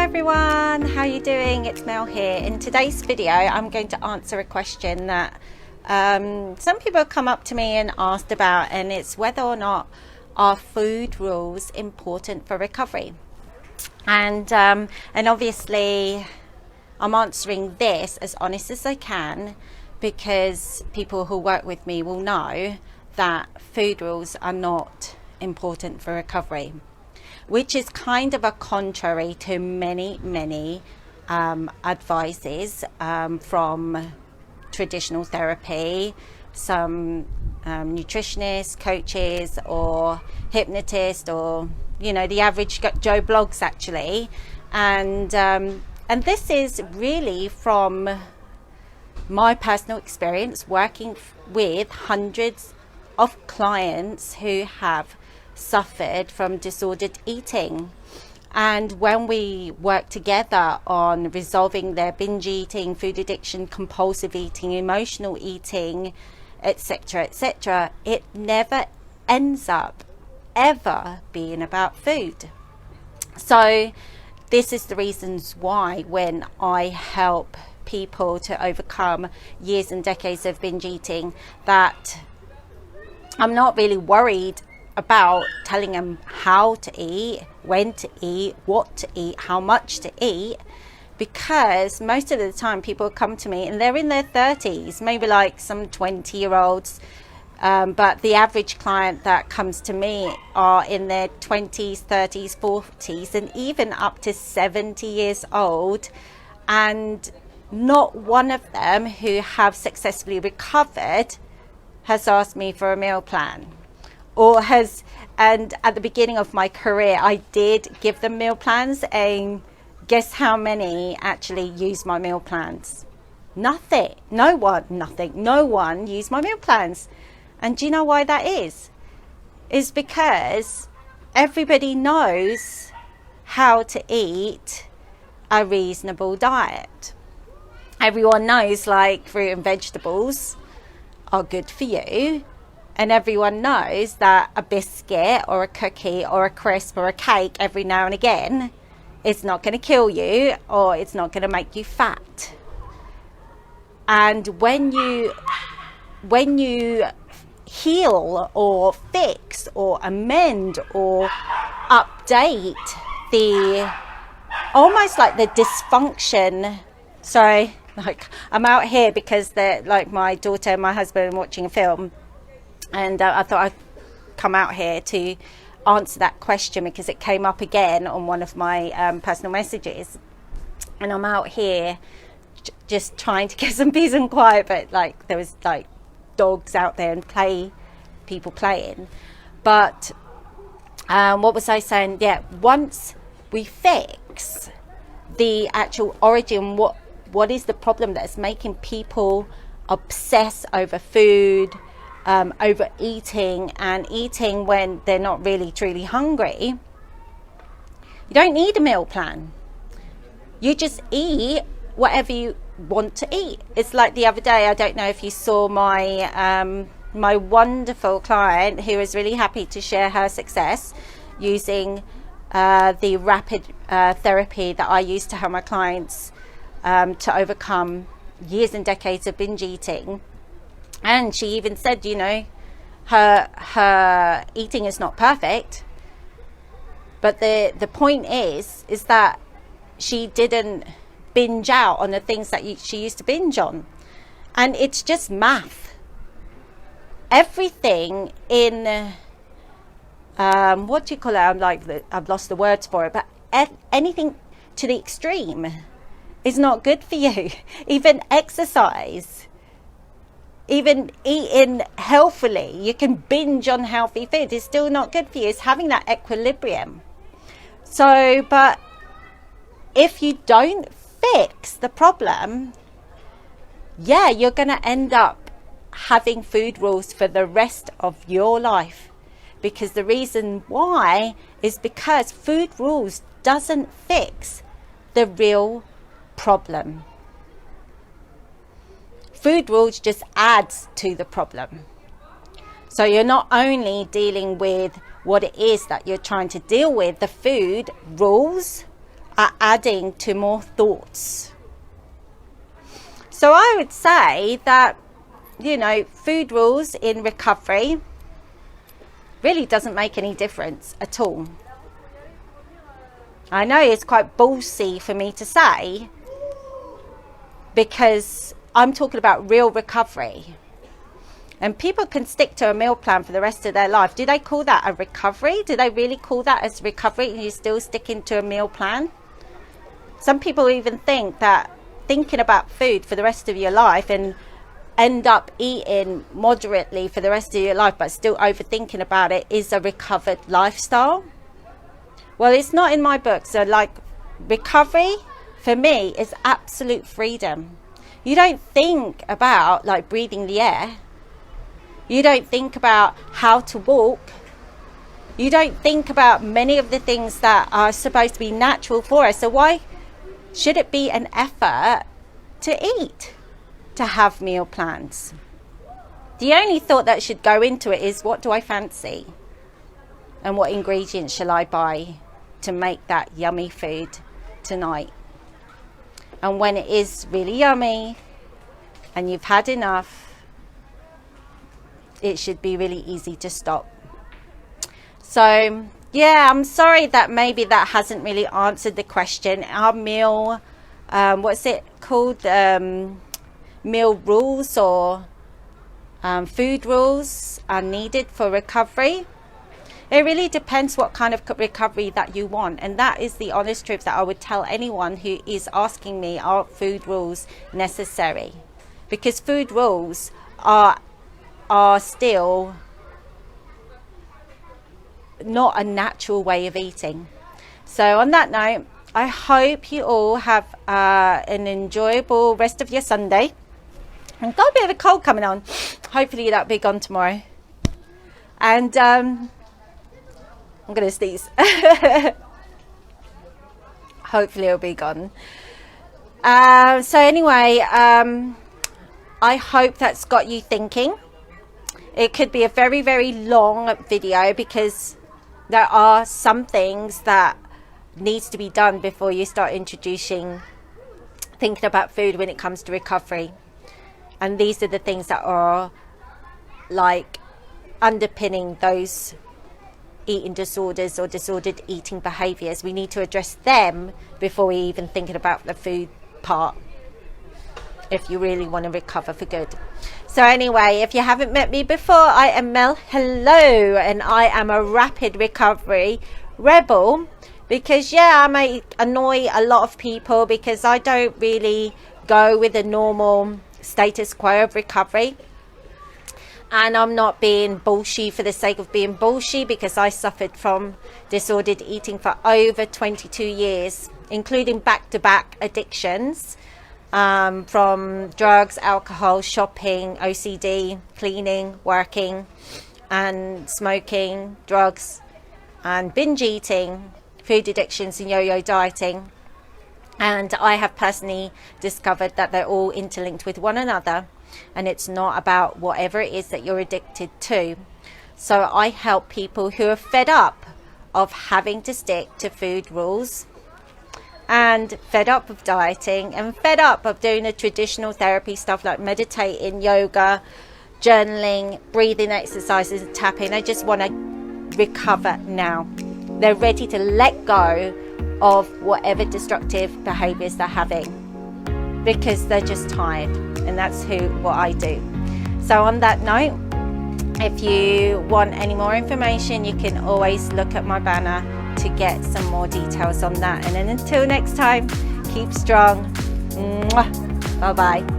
everyone, how are you doing? It's Mel here. In today's video I'm going to answer a question that some people have come up to me and asked about, and it's whether or not are food rules important for recovery. And obviously I'm answering this as honest as I can, because people who work with me will know that food rules are not important for recovery, which is kind of a contrary to many advices from traditional therapy, some nutritionists, coaches, or hypnotists, or the average Joe blogs actually, and this is really from my personal experience working with hundreds of clients who have suffered from disordered eating. And when we work together on resolving their binge eating, food addiction, compulsive eating, emotional eating, etc., it never ends up ever being about food. So this is the reasons why when I help people to overcome years and decades of binge eating, that I'm not really worried about telling them how to eat, when to eat, what to eat, how much to eat, because most of the time people come to me and they're in their 30s, maybe like some 20-year-olds, but the average client that comes to me are in their 20s, 30s, 40s, and even up to 70 years old, and not one of them who have successfully recovered has asked me for a meal plan. And at the beginning of my career, I did give them meal plans, and guess how many actually used my meal plans? Nothing. No one used my meal plans. And do you know why that is? It's because everybody knows how to eat a reasonable diet. Everyone knows like fruit and vegetables are good for you. And everyone knows that a biscuit or a cookie or a crisp or a cake every now and again is not going to kill you, or it's not going to make you fat. And when you heal or fix or amend or update the almost like the dysfunction, sorry, like I'm out here because they're like my daughter and my husband are watching a film. And I thought I'd come out here to answer that question because it came up again on one of my personal messages. And I'm out here just trying to get some peace and quiet, but like there was like dogs out there and people playing. But what was I saying? Yeah, once we fix the actual origin, what is the problem that's making people obsess over food, overeating and eating when they're not really truly hungry, you don't need a meal plan. You just eat whatever you want to eat. It's like the other day, I don't know if you saw my my wonderful client who was really happy to share her success using the rapid therapy that I use to help my clients to overcome years and decades of binge eating. And she even said, her eating is not perfect, but the point is that she didn't binge out on the things that she used to binge on. And it's just math. Everything in what do you call it? I've lost the words for it, but anything to the extreme is not good for you. Even exercise. Even eating healthily, you can binge on healthy food, it's still not good for you. It's having that equilibrium. So, but if you don't fix the problem, yeah, you're going to end up having food rules for the rest of your life. Because the reason why is because food rules doesn't fix the real problem. Food rules just adds to the problem. So you're not only dealing with what it is that you're trying to deal with, the food rules are adding to more thoughts. So I would say that, food rules in recovery really doesn't make any difference at all. I know it's quite ballsy for me to say, because I'm talking about real recovery. And people can stick to a meal plan for the rest of their life. Do they call that a recovery? Do they really call that as recovery and you're still sticking to a meal plan? Some people even think that thinking about food for the rest of your life and end up eating moderately for the rest of your life but still overthinking about it is a recovered lifestyle. Well, it's not in my book. So recovery for me is absolute freedom. You don't think about breathing the air. You don't think about how to walk. You don't think about many of the things that are supposed to be natural for us. So why should it be an effort to eat, to have meal plans? The only thought that should go into it is, what do I fancy? And what ingredients shall I buy to make that yummy food tonight? And when it is really yummy and you've had enough, it should be really easy to stop. So yeah, I'm sorry that maybe that hasn't really answered the question. Our meal, what's it called? Meal rules or food rules are needed for recovery. It really depends what kind of recovery that you want, and that is the honest truth that I would tell anyone who is asking me, are food rules necessary? Because food rules are still not a natural way of eating. So on that note, I hope you all have an enjoyable rest of your Sunday. I've got a bit of a cold coming on. Hopefully that'll be gone tomorrow. And I'm going to sneeze. Hopefully it'll be gone. So anyway, I hope that's got you thinking. It could be a very, very long video because there are some things that needs to be done before you start thinking about food when it comes to recovery. And these are the things that are underpinning those eating disorders or disordered eating behaviors. We need to address them before we even thinking about the food part, if you really want to recover for good. So anyway, if you haven't met me before, I am Mel. Hello. And I am a rapid recovery rebel, because I may annoy a lot of people because I don't really go with the normal status quo of recovery. And I'm not being bullshit for the sake of being bullshit, because I suffered from disordered eating for over 22 years, including back-to-back addictions. From drugs, alcohol, shopping, OCD, cleaning, working, and smoking, drugs, and binge eating, food addictions, and yo-yo dieting. And I have personally discovered that they're all interlinked with one another, and it's not about whatever it is that you're addicted to. So I help people who are fed up of having to stick to food rules, and fed up of dieting, and fed up of doing the traditional therapy stuff like meditating, yoga, journaling, breathing exercises, and tapping. They just want to recover now. They're ready to let go of whatever destructive behaviors they're having, because they're just tired. And that's what I do. So on that note, if you want any more information, you can always look at my banner to get some more details on that. And then until next time, keep strong. Bye bye.